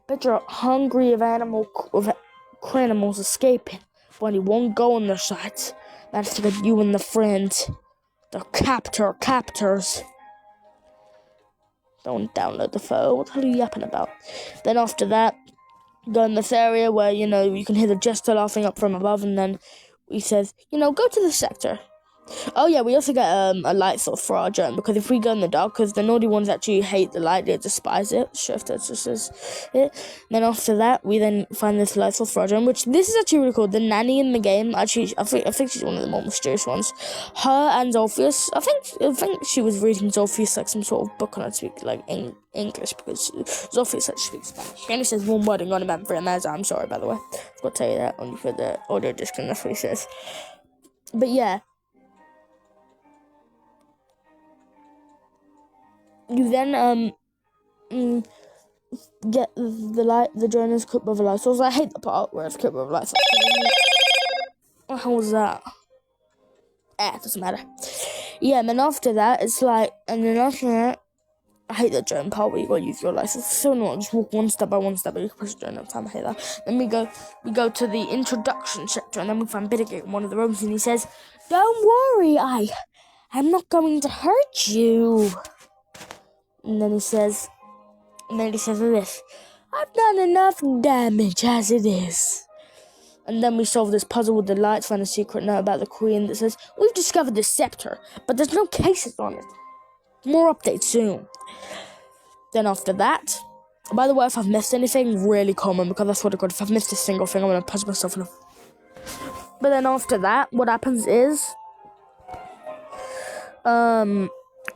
Bet you're hungry of animals escaping, but only one goal on their sides. That's to get you and the friends, the captors." Don't download the photo. What the hell are you yapping about? Then after that, go in this area where, you can hear the jester laughing up from above, and then he says, "Go to the sector. Oh yeah, we also get a light source for our drone, because if we go in the dark, because the naughty ones actually hate the light, they despise it. Shift it just says it. Then after that, we then find this light source for our drone, which this is actually really cool. The nanny in the game, actually, I think she's one of the more mysterious ones. Her and Zolfius, I think she was reading Zolfius like some sort of book on how to speak like English, because Zolfius actually speaks Spanish. He only says one word and got him for a mezza. I'm sorry, by the way. I've got to tell you that only for the audio discount. That's what he says. But yeah. You then get the drone is equipped with a light source. I hate the part where it's equipped with a light source. What the hell was that? It doesn't matter. Yeah, and then after that, it's like, and then after that, I hate the drone part where you gotta use your light source. It's so annoying. Just walk one step by one step, but you can push the drone every time. I hate that. Then we go to the introduction sector, and then we find Bittergate in one of the rooms, and he says, "Don't worry, I'm not going to hurt you." And then he says this, "I've done enough damage as it is." And then we solve this puzzle with the lights, find a secret note about the queen that says, "We've discovered the scepter, but there's no cases on it. More updates soon." Then after that, by the way, if I've missed anything, really comment, because I swear to God, if I've missed a single thing, I'm going to punch myself in the... But then after that, what happens is,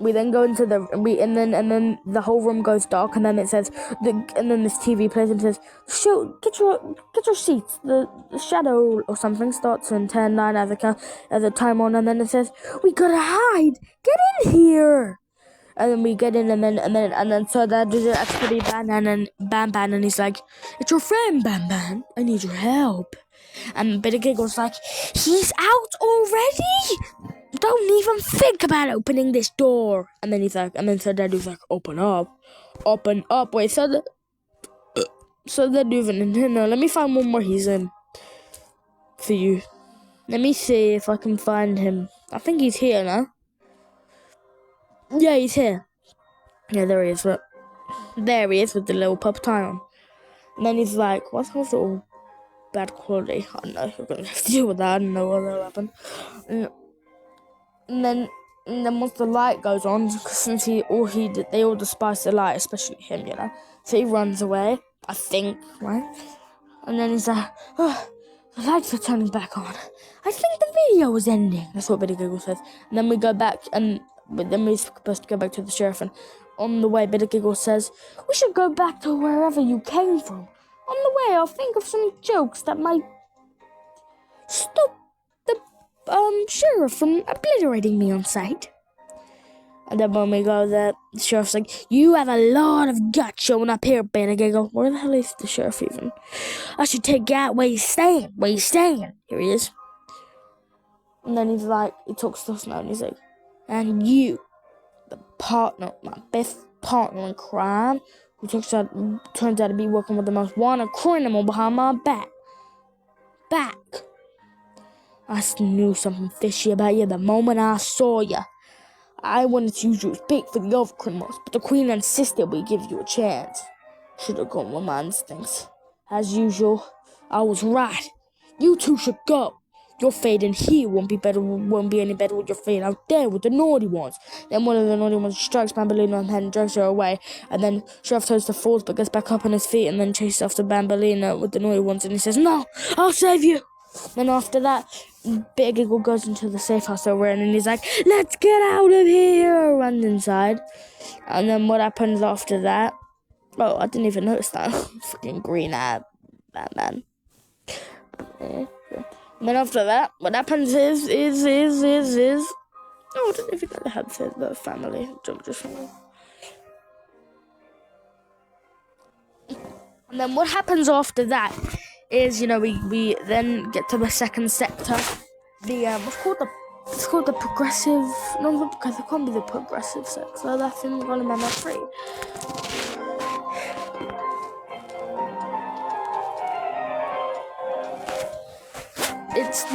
we then go into and then the whole room goes dark, and then it says and then this TV plays and says, get your seats. The shadow or something starts in 10, 9 as a time on, and then it says, "We gotta hide. Get in here." And then we get in, and then so that does it actually Ban, and he's like, "It's your friend Ban Ban. I need your help." And Bittergate goes like, "He's out already? Don't even think about opening this door." And then he's like, and then so Daddy's like, "Open up. Wait, so they're doing it. No, let me find one more he's in for you. Let me see if I can find him. I think he's here now. Yeah, he's here. Yeah, there he is. Look. There he is with the little pup tie on. And then he's like, "What's his little bad quality?" I don't know. We're gonna have to deal with that. I don't know what will happen. And then once the light goes on, since they all despise the light, especially him, you know. So he runs away, I think, right? And then he's like, "Oh, the lights are turning back on. I think the video is ending." That's what Bitty Giggle says. And then we go back, but then we're supposed to go back to the sheriff, and on the way, Bitty Giggle says, "We should go back to wherever you came from. On the way, I'll think of some jokes that might stop the sheriff from obliterating me on sight." And then when we go there, the sheriff's like, "You have a lot of guts showing up here, Bitty Giggle." Where the hell is the sheriff even? "I should take you out. Where you staying? Here he is. And then he's like, he talks to us now, and he's like, "And you, the partner, my best partner in crime, who turns out to be working with the most wanted criminal behind my back. I knew something fishy about you the moment I saw you. I wanted to use you as bait for the other criminals, but the queen insisted we give you a chance. Should have gone with my instincts. As usual, I was right. You two should go. Your fate in here won't be any better with your fate out there with the naughty ones." Then one of the naughty ones strikes Bambolina on the head and drags her away, and then Sheriff turns to falls but gets back up on his feet and then chases after Bambolina with the naughty ones, and he says, "No, I'll save you." Then after that, Big Giggle goes into the safe house that we're in, and he's like, "Let's get out of here!" Runs inside. And then what happens after that? Oh, I didn't even notice that. Freaking green-eyed Batman. Yeah. And then after that, what happens is... Oh, I didn't even know they had the family. And then what happens after that is, you know, we then get to the second sector. It's called the progressive... No, because it can't be the progressive sector. That's in Volume 3. It's it's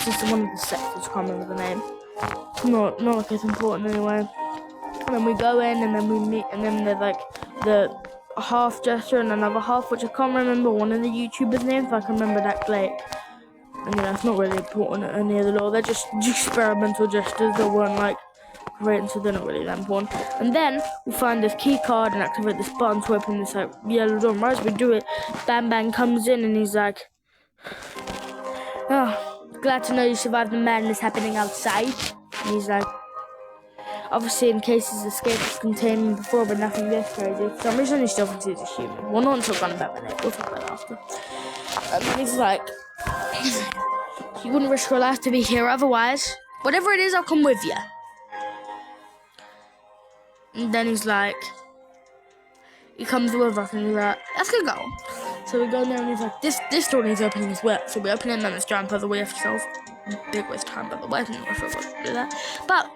just one of the sectors, I can't remember the name. Not like it's important anyway. And then we go in, and then we meet, and then there's like the half gesture and another half, which I can't remember one of the YouTubers' names, but I can remember that Blake. And yeah, it's not really important at any of the law. They're just experimental gestures that weren't like great, so they're not really that important. And then we find this key card and activate this button to open this like yellow door. And right as we do it, Bam Bam comes in and he's like, "Oh, glad to know you survived the madness happening outside." And he's like, obviously in case his escape was contained before, but nothing this crazy. For some reason he still thinks he's a human. Well, not until Gun Batman. We'll talk about that after. And then he's like, you wouldn't risk your life to be here otherwise. Whatever it is, I'll come with you. And then he's like, he comes with us and he's like, let's go. So we go there and he's like, this door needs opening as well. So we open it and then this giant puzzle we have to solve. Big waste of time, by the way. I'm not sure if I should do that. But,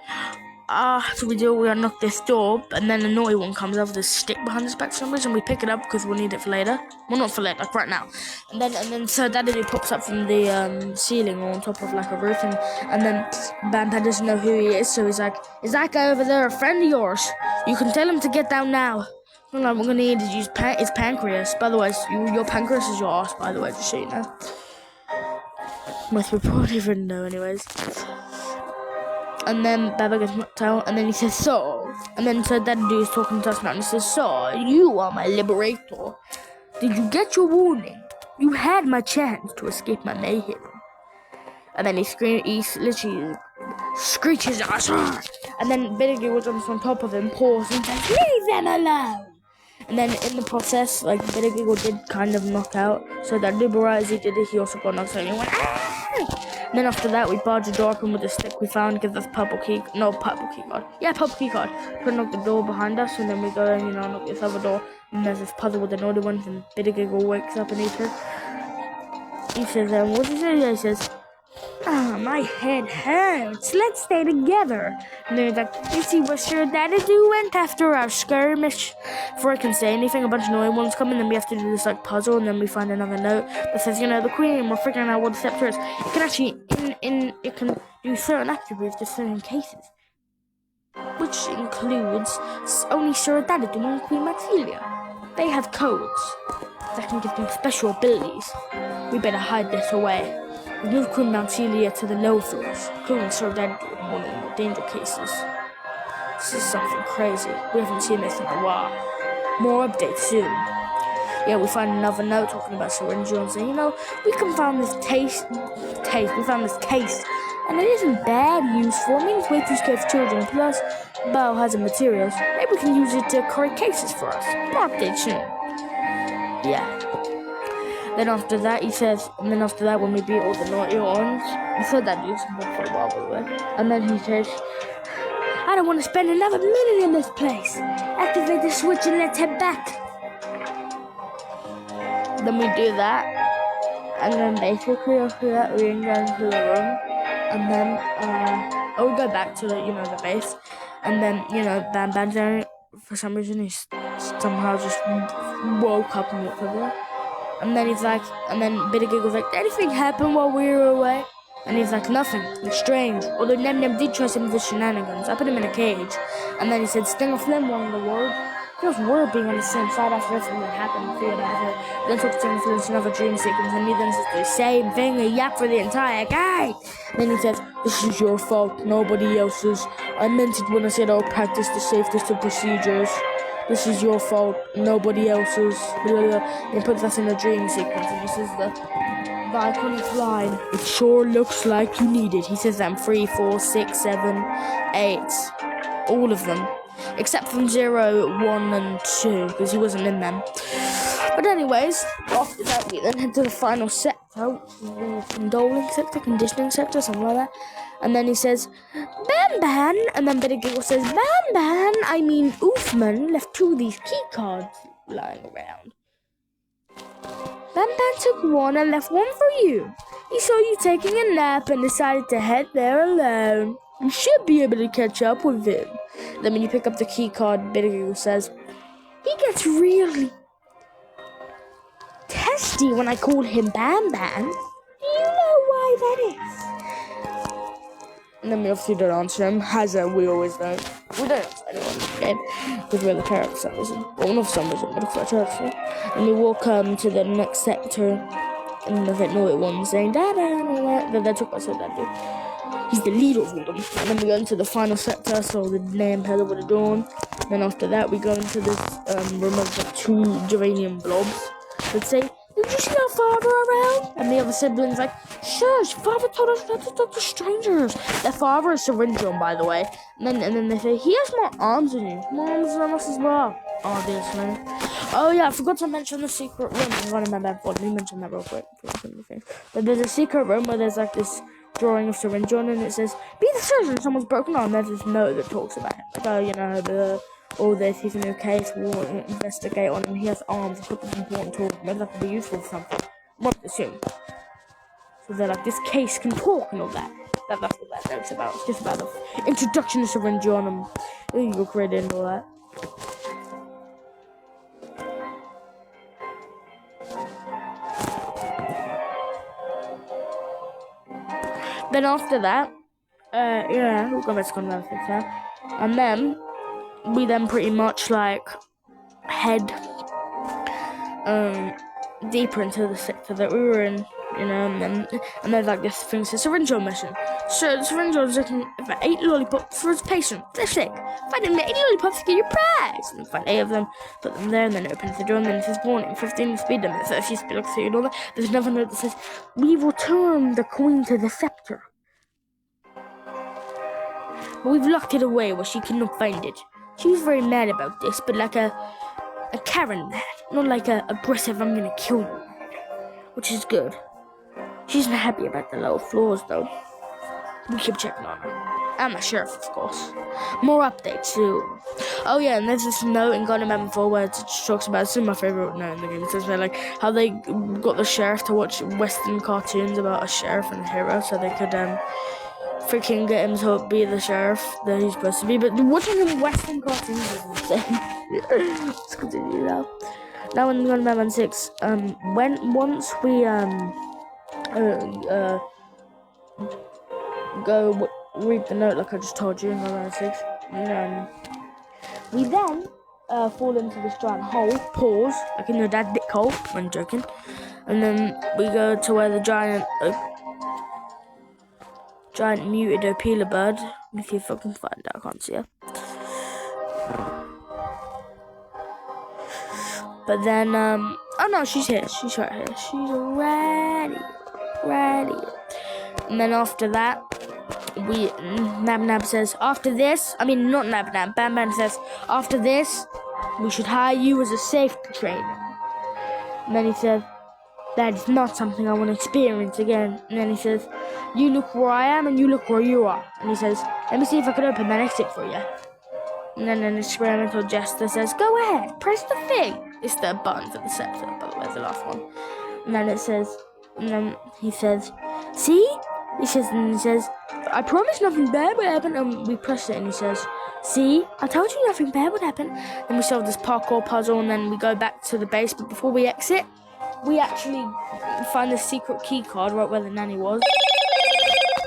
so we unlock this door, and then a naughty one comes over this stick behind his back for some reason. We pick it up because we'll need it for later. Well, not for later, like right now. And then so Daddy pops up from the ceiling or on top of like a roof, and then Bam Bam doesn't know who he is, so he's like, is that guy over there a friend of yours? You can tell him to get down now. I'm like, we're gonna need to use his pancreas. By the way, your pancreas is your ass, by the way, just so you know. Most people probably even know anyways. And then Baba gets knocked out, and then he says, so. And then so that dude is talking to us now, and he says, so, you are my liberator. Did you get your warning? You had my chance to escape my mayhem. And then he literally screeches at us. And then Bittergiggle jumps on top of him, paws, and says, leave them alone. And then in the process, like, Bittergiggle did kind of knock out. So that as he did it, he also got knocked out, and he went, ah! And then after that, we barge the door open with the stick we found, gives us purple key card. Yeah, purple key card. We unlock the door behind us, and then we go and, unlock this other door. And there's this puzzle with the naughty ones, and Bittergiggle wakes up and he says, what does he say? Yeah, he says, my head hurts. Let's stay together. And then he's like, you see what sure Daddy do went after our skirmish? Before I can say anything, a bunch of naughty ones come in, then we have to do this like puzzle, and then we find another note that says, the Queen, we're figuring out what the scepter is. It can actually, it can do certain attributes to certain cases, which includes only Sir Daddy and Queen Maxilia. They have codes that can give them special abilities. We better hide this away. We move Queen Maxilia to the low floors, including Sir Daddy in one of the more dangerous cases. This is something crazy. We haven't seen this in a while. More updates soon. Yeah, we find another note talking about syringes, and we can find this we found this case, and it isn't bad useful. It means way too scared for children, plus biohazard materials. Maybe we can use it to create cases for us. More updates soon. Yeah. Then after that, when we beat all the naughty ones, he said that dude's been for a while, by the way. And then he says, I don't want to spend another minute in this place. Activate the switch and let's head back. Then we do that. And then basically after that, we go into the room. And then, we go back to the base. And then, Bam Bam's there. For some reason, he somehow just woke up and walked over. And then Bittergiggle's like, did anything happen while we were away? And he's like, nothing. It's strange. Although Nem did try some of his shenanigans. I put him in a cage. And then he said, Sting of Flim won the world. Feels weird being on the same side after everything that happened. Then talks to Sting of Flim to another dream sequence. And he then says the same thing, a yap for the entire guy. Then he says, this is your fault, nobody else's. I meant it when I said I'll practice the safest of procedures. This is your fault, nobody else's. He puts us in a dream sequence, and this is the iconic line. It sure looks like you need it. He says that in 3, 4, 6, 7, 8. All of them. Except from 0, 1, and 2, because he wasn't in them. But anyways, after that we then head to the final sector, condoling sector, conditioning sector, something like that. And then he says, Bam Bam, and then Bittergiggle says, Bam Bam, Oofman left 2 of these key cards lying around. Bam Bam took 1 and left 1 for you. He saw you taking a nap and decided to head there alone. You should be able to catch up with him. Then when you pick up the key card, Bittergiggle says, he gets really testy when I call him Bam Bam. Do you know why that is? And then we obviously don't answer him, we always don't. We don't answer anyone in the game, because we're the parents for some reason. Well, not for some reason, but for a church. And we walk to the next sector, and there's like naughty ones saying Dada and all that. They're talking about so Daddy. He's the leader of all them. And then we go into the final sector, so the name Heather would have dawn. Then after that, we go into this room of like 2 geranium blobs. They'd say, "Did you see our father around?" And the other siblings like, "Shush, father told us not to talk to strangers." Their father is Syringeon, by the way. And then they say, "He has more arms than you." "More arms than us as well." Obviously. Oh yeah, I forgot to mention the secret room. I'm gonna remember. Let me mention that real quick. But there's a secret room where there's like this drawing of Syringeon, and it says, "Be the surgeon, someone's broken arm." There's this note that talks about it. Like, oh, you know, all this, he's a new case, we'll investigate on him, he has arms, put this important tool, maybe that could be useful for something. What assume? So they're like, this case can talk and all that. That's what that note's about. It's just about the introduction to Syringeon and illegal credit and all that. Then after that, yeah, we'll go back to analytics now. And then, we then pretty much like head deeper into the sector that we were in, you know, and there's like this thing says Syringeon mission. So Syringeon's looking for 8 lollipops for his patient. They're sick. Find him 8 lollipops to get your prize. And find 8 of them, put them there, and then opens the door, and then it says warning, 15 speed limit, 30 speed lock and all that. There's another note that says, "We return the queen to the scepter. But we've locked it away where she cannot find it." She was very mad about this, but like a Karen mad, not like a aggressive "I'm gonna kill you" mad, which is good. She's not happy about the lower floors though. We keep checking on her. And the sheriff, of course. More updates too. Oh yeah, and there's this note in God of Madden 4 where it just talks about, it's my favorite note in the game. It says like how they got the sheriff to watch Western cartoons about a sheriff and a hero, so they could freaking get him to be the sheriff that he's supposed to be. But watching him Western cartoons is insane. Let's continue now. Now in God of Madden 6, once we go read the note like I just told you in God of Madden 6, we then fall into this giant hole, pause, like in your dad's dick hole, when joking, and then we go to where the giant muted Opila bird. Let me see if I can find it. I can't see her. But then, oh no, she's here. She's right here. She's ready. And then after that, Nab says, after this, not Nab, Bam says, after this, we should hire you as a safety trainer. And then he says, that is not something I want to experience again. And then he says, you look where I am and you look where you are. And he says, let me see if I can open that exit for you. And then an experimental jester says, go ahead, press the thing. It's the button for the scepter, by the way, the last one. And then it says, and then he says, see? He says, I promise nothing bad will happen. And we press it and he says, see? I told you nothing bad would happen. Then we solve this parkour puzzle and then we go back to the base. But before we exit, we actually find the secret key card right where the nanny was.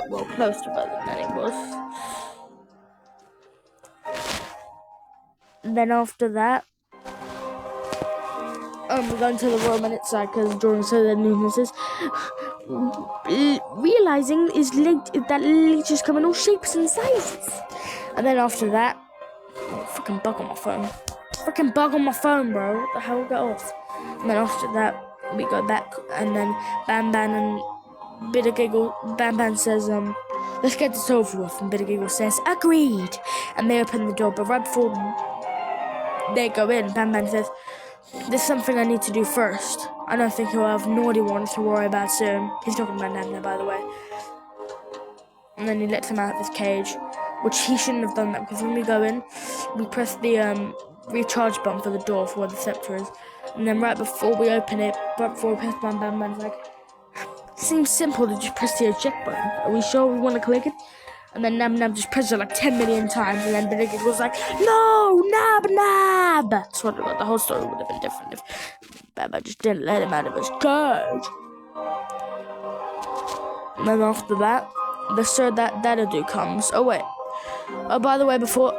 Well, close to where the nanny was. And then after that, we go into the room and it's like a drawing so the movement says, realizing is that leeches come in all shapes and sizes. And then after that, freaking bug on my phone, bro. What the hell, get off. And then after that, we go back and then Bam and Bitter Giggle, Bam says, let's get this over with. And Bitter Giggle says, agreed. And they open the door, but right before they go in, Bam says, there's something I need to do first. I don't think he'll have naughty ones to worry about soon. He's talking about Nabna, by the way. And then he lets him out of his cage, which he shouldn't have done that, because when we go in, we press the recharge button for the door for where the scepter is. And then right before we open it, right before we press Bam's like, it seems simple to just press the eject button. Are we sure we want to click it? And then Nab just presses it like 10 million times, and then Benedict was like, no, Nab! That's what the whole story would have been different if Baba just didn't let him out of his cage. And then after that, the Sir Dadadu comes. Oh wait. Oh, by the way, before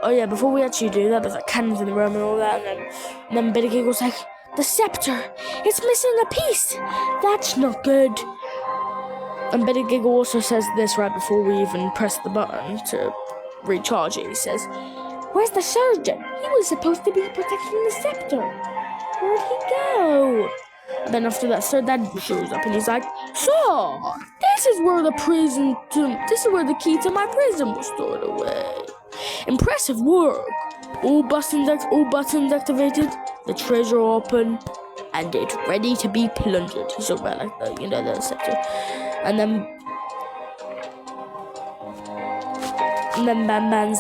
we actually do that, there's like cannons in the room and all that, and then Benedict was like, The scepter! It's missing a piece! That's not good. And Betty Giggle also says this right before we even press the button to recharge it. He says, "Where's the surgeon? He was supposed to be protecting the scepter. Where'd he go?" And then after that, Sir Dad shows up and he's like, "So, this is where the key to my prison was stored away. Impressive work. All buttons activated, the treasure open, and it's ready to be plundered." He's talking about like the scepter. And then Bam Ban's